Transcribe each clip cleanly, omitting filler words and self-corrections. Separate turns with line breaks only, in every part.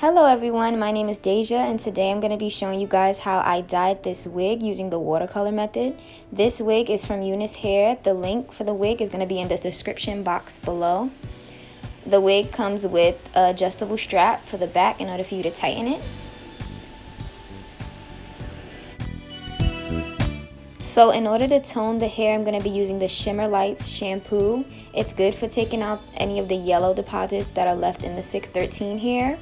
Hello everyone, my name is Daija and today I'm going to be showing you guys how I dyed this wig using the watercolor method. This wig is from UNice hair. The link for the wig is going to be in the description box below. The wig comes with an adjustable strap for the back in order for you to tighten it. So in order to tone the hair, I'm going to be using the Shimmer Lights shampoo. It's good for taking out any of the yellow deposits that are left in the 613 hair.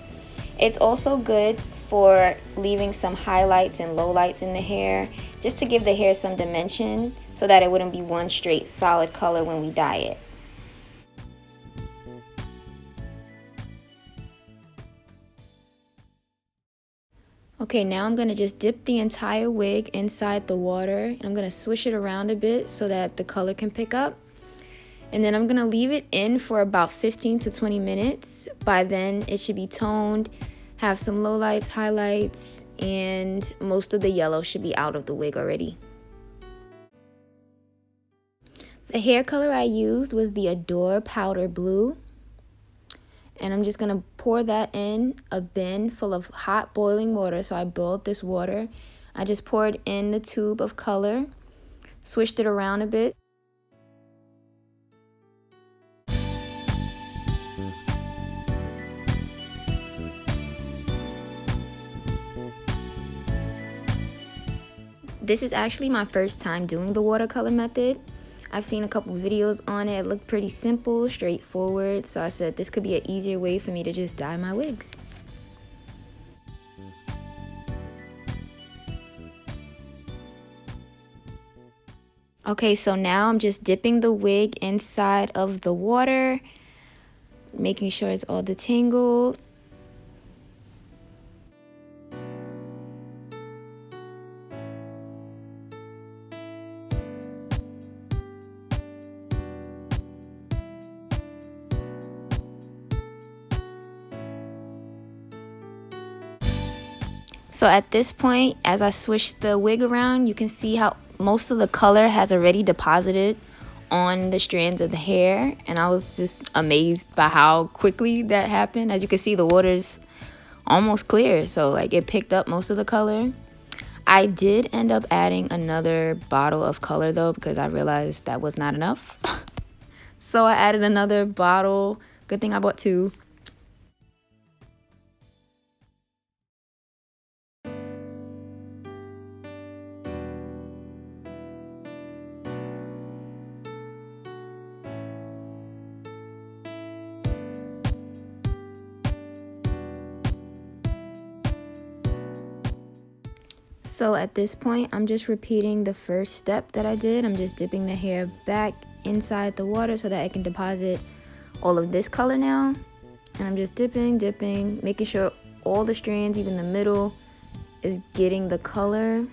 It's also good for leaving some highlights and lowlights in the hair, just to give the hair some dimension so that it wouldn't be one straight solid color when we dye it. Okay, now I'm going to just dip the entire wig inside the water and I'm going to swish it around a bit so that the color can pick up. And then I'm going to leave it in for about 15 to 20 minutes. By then it should be toned, have some lowlights, highlights, and most of the yellow should be out of the wig already. The hair color I used was the Adore Powder Blue. And I'm just going to pour that in a bin full of hot boiling water. So I boiled this water. I just poured in the tube of color, swished it around a bit. This is actually my first time doing the watercolor method. I've seen a couple videos on it. It looked pretty simple, straightforward, so I said this could be an easier way for me to just dye my wigs. Okay, so now I'm just dipping the wig inside of the water, making sure it's all detangled. So at this point, as I swish the wig around, you can see how most of the color has already deposited on the strands of the hair. And I was just amazed by how quickly that happened. As you can see, the water's almost clear. So like it picked up most of the color. I did end up adding another bottle of color though, because I realized that was not enough. So I added another bottle. Good thing I bought two. So at this point, I'm just repeating the first step that I did. I'm just dipping the hair back inside the water so that I can deposit all of this color now. And I'm just dipping, making sure all the strands, even the middle, is getting the color.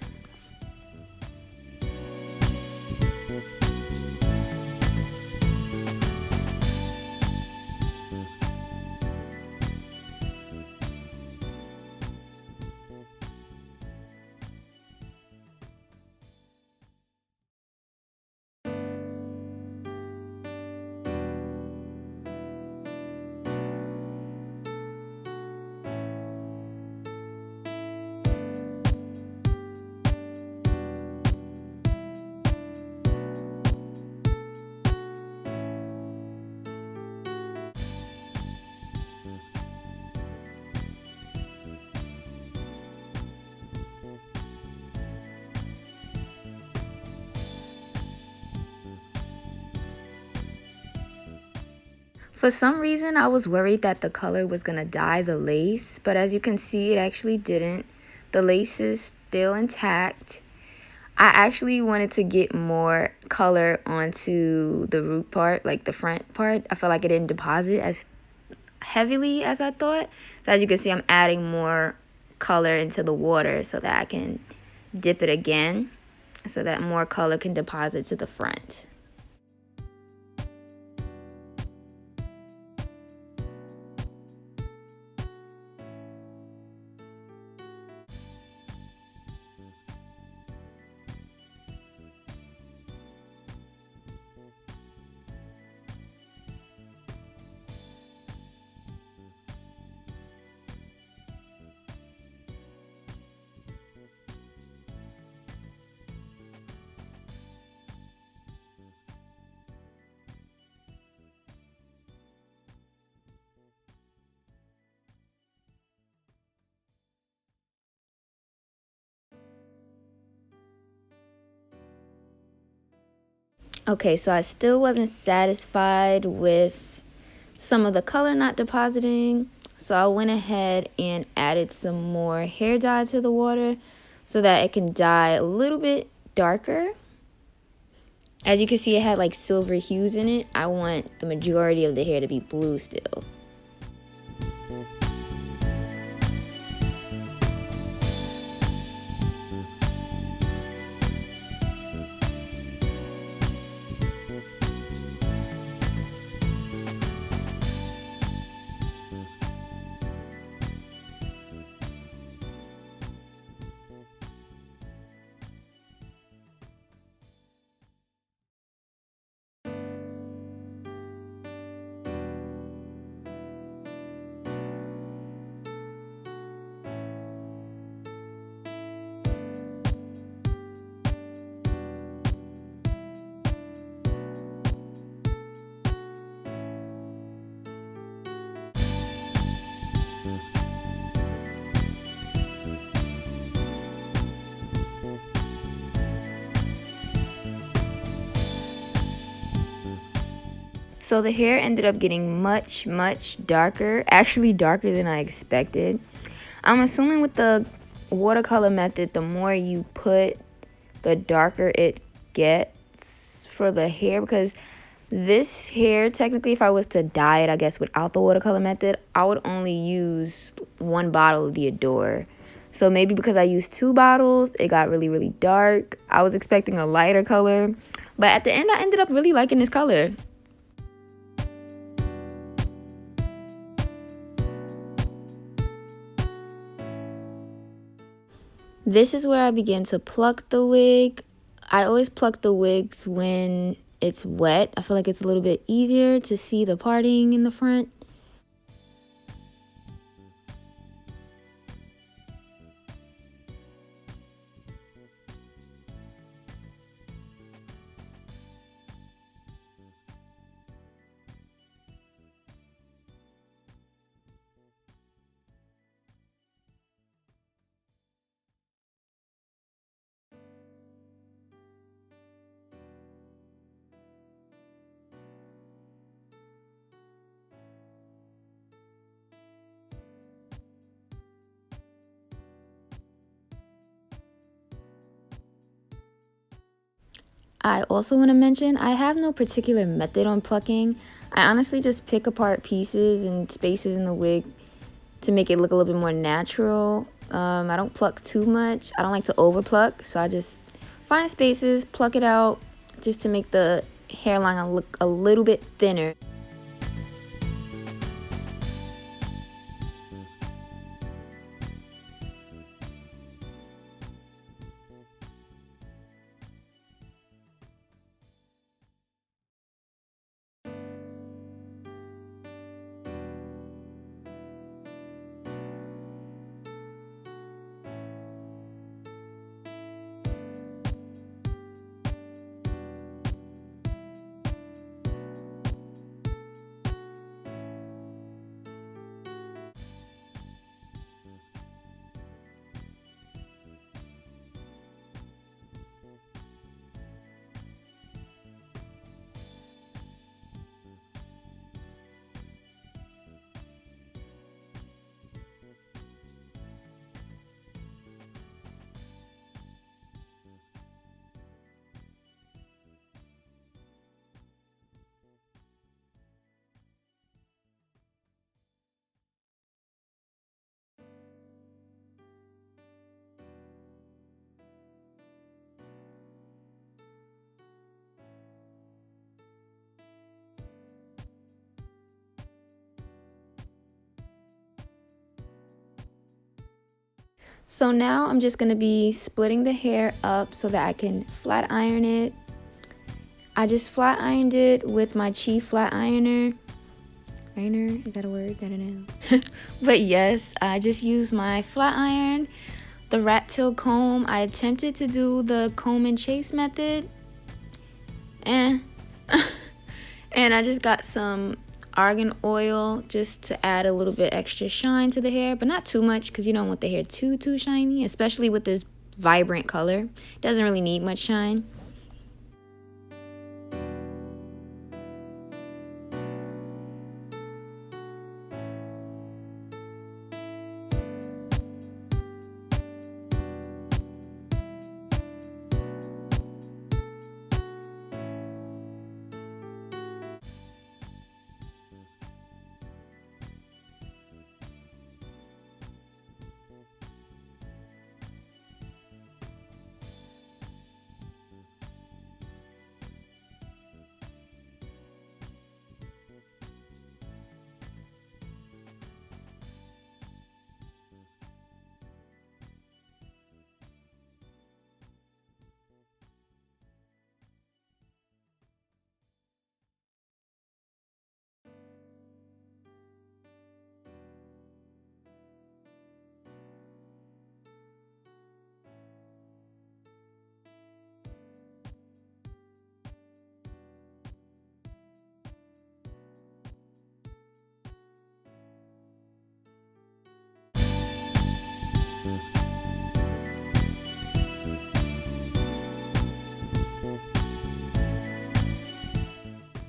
For some reason, I was worried that the color was going to dye the lace, but as you can see, it actually didn't. The lace is still intact. I actually wanted to get more color onto the root part, like the front part. I felt like it didn't deposit as heavily as I thought. So as you can see, I'm adding more color into the water so that I can dip it again so that more color can deposit to the front. Okay, so I still wasn't satisfied with some of the color not depositing. So I went ahead and added some more hair dye to the water so that it can dye a little bit darker. As you can see, it had like silver hues in it. I want the majority of the hair to be blue still. So the hair ended up getting much darker, actually darker than I expected. I'm assuming with the watercolor method, the more you put, the darker it gets for the hair, because this hair, technically, if I was to dye it, I guess, without the watercolor method, I would only use 1 bottle of the Adore. So maybe because I used 2 bottles, it got really dark. I was expecting a lighter color, but at the end, I ended up really liking this color. This is where I began to pluck the wig. I always pluck the wigs when it's wet. I feel like it's a little bit easier to see the parting in the front. I also want to mention, I have no particular method on plucking. I honestly just pick apart pieces and spaces in the wig to make it look a little bit more natural. I don't pluck too much. I don't like to over pluck, so I just find spaces, pluck it out, just to make the hairline look a little bit thinner. So now I'm just going to be splitting the hair up so that I can flat iron it. I just flat ironed it with my Chi flat ironer. Ironer, is that a word? I don't know. But yes, I just used my flat iron, the rat tail comb. I attempted to do the comb and chase method. And I just got some argan oil just to add a little bit extra shine to the hair, but not too much because you don't want the hair too shiny, especially with this vibrant color. It doesn't really need much shine.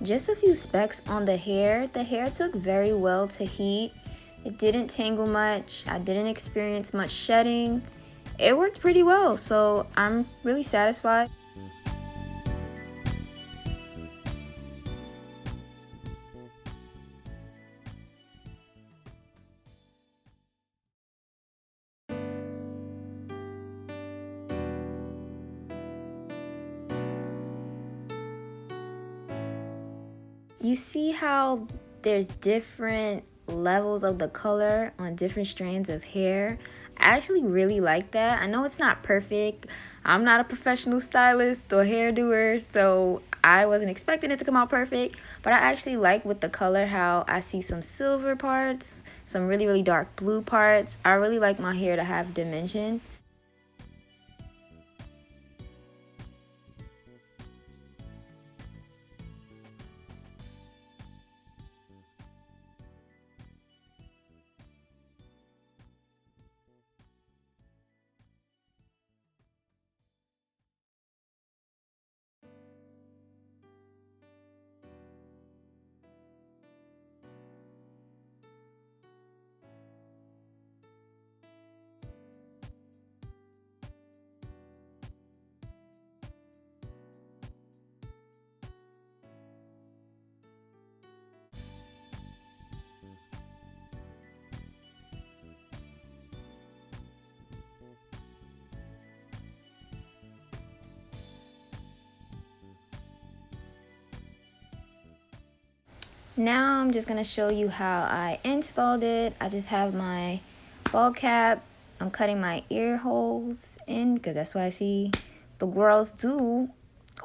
Just a few specks on the hair. The hair took very well to heat. It didn't tangle much. I didn't experience much shedding. It worked pretty well, so I'm really satisfied. You see how there's different levels of the color on different strands of hair? I actually really like that. I know it's not perfect. I'm not a professional stylist or hairdoer, so I wasn't expecting it to come out perfect. But I actually like with the color how I see some silver parts, some really, really dark blue parts. I really like my hair to have dimension. Now I'm just going to show you how I installed it. I just have my ball cap. I'm cutting my ear holes in because that's what I see the girls do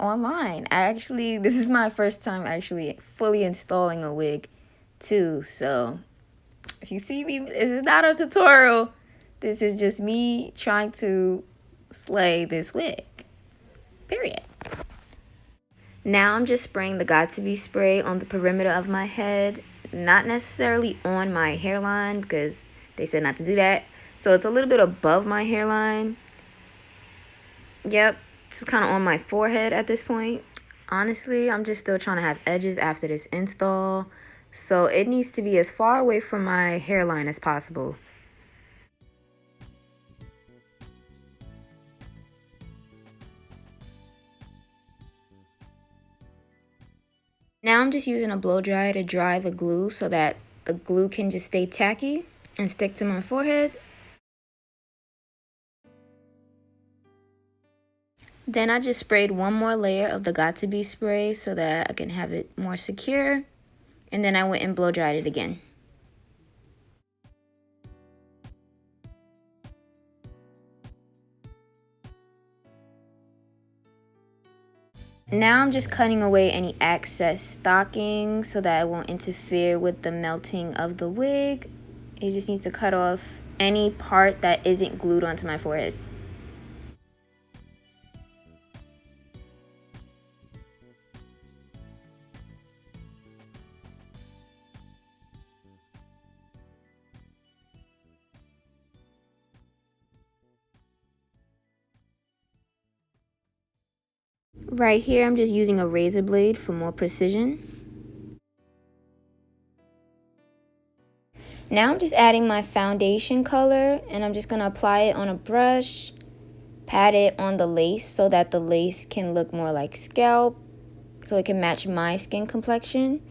online. This is my first time actually fully installing a wig too. So if you see me, this is not a tutorial. This is just me trying to slay this wig. Period. Now I'm just spraying the Got2b spray on the perimeter of my head, not necessarily on my hairline because they said not to do that. So it's a little bit above my hairline. Yep, it's kind of on my forehead at this point. Honestly, I'm just still trying to have edges after this install. So it needs to be as far away from my hairline as possible. Now I'm just using a blow dryer to dry the glue so that the glue can just stay tacky and stick to my forehead. Then I just sprayed one more layer of the Got2b spray so that I can have it more secure. And then I went and blow dried it again. Now I'm just cutting away any excess stocking so that it won't interfere with the melting of the wig. You just need to cut off any part that isn't glued onto my forehead. Right here, I'm just using a razor blade for more precision. Now I'm just adding my foundation color and I'm just going to apply it on a brush, pat it on the lace so that the lace can look more like scalp, so it can match my skin complexion.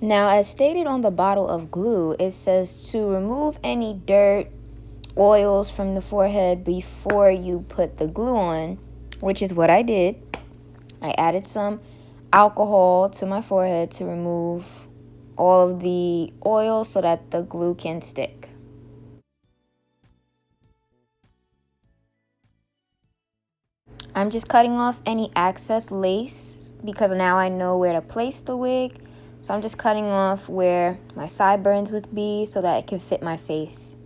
Now, as stated on the bottle of glue, it says to remove any dirt, oils from the forehead before you put the glue on, which is what I did. I added some alcohol to my forehead to remove all of the oil so that the glue can stick. I'm just cutting off any excess lace because now I know where to place the wig. So I'm just cutting off where my sideburns would be so that it can fit my face.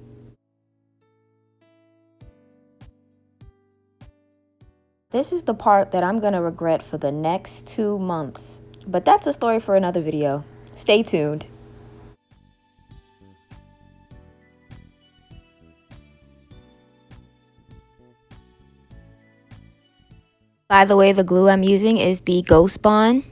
This is the part that I'm gonna regret for the next 2 months. But that's a story for another video. Stay tuned. By the way, the glue I'm using is the Ghost Bond.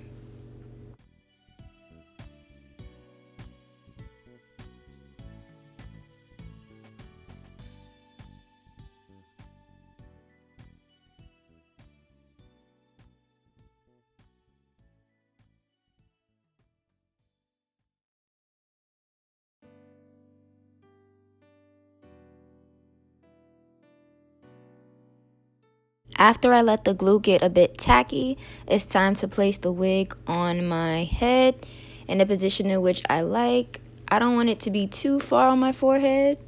After I let the glue get a bit tacky, it's time to place the wig on my head in a position in which I like. I don't want it to be too far on my forehead,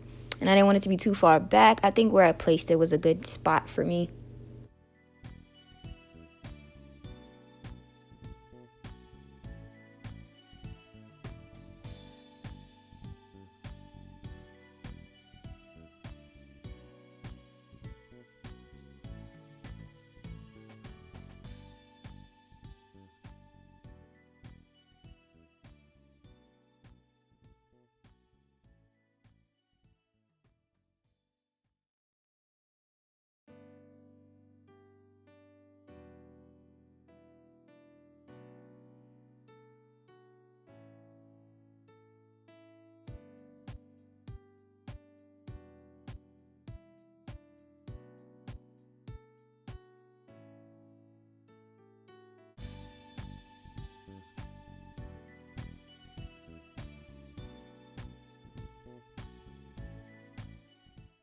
and I didn't want it to be too far back. I think where I placed it was a good spot for me.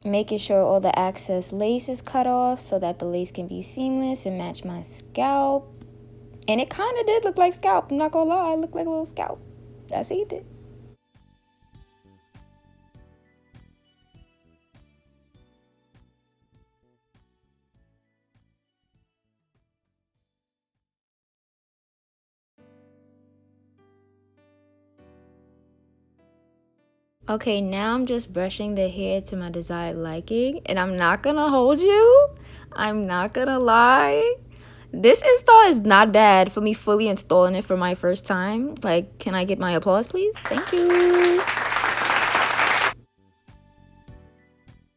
Making sure all the excess lace is cut off so that the lace can be seamless and match my scalp. And it kind of did look like scalp. I'm not gonna lie, it looked like a little scalp. That's what he did. Okay, now I'm just brushing the hair to my desired liking. And I'm not gonna hold you. I'm not gonna lie. This install is not bad for me fully installing it for my first time. Like, can I get my applause, please? Thank you.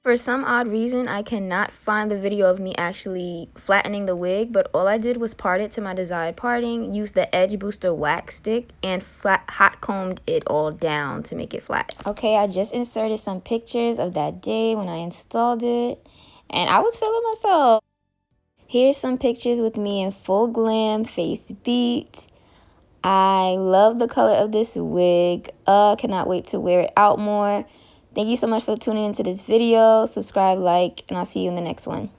For some odd reason, I cannot find the video of me actually flattening the wig, but all I did was part it to my desired parting, use the Edge Booster wax stick, and hot combed it all down to make it flat. Okay, I just inserted some pictures of that day when I installed it, and I was feeling myself. Here's some pictures with me in full glam, face beat. I love the color of this wig. Cannot wait to wear it out more. Thank you so much for tuning into this video. Subscribe, like, and I'll see you in the next one.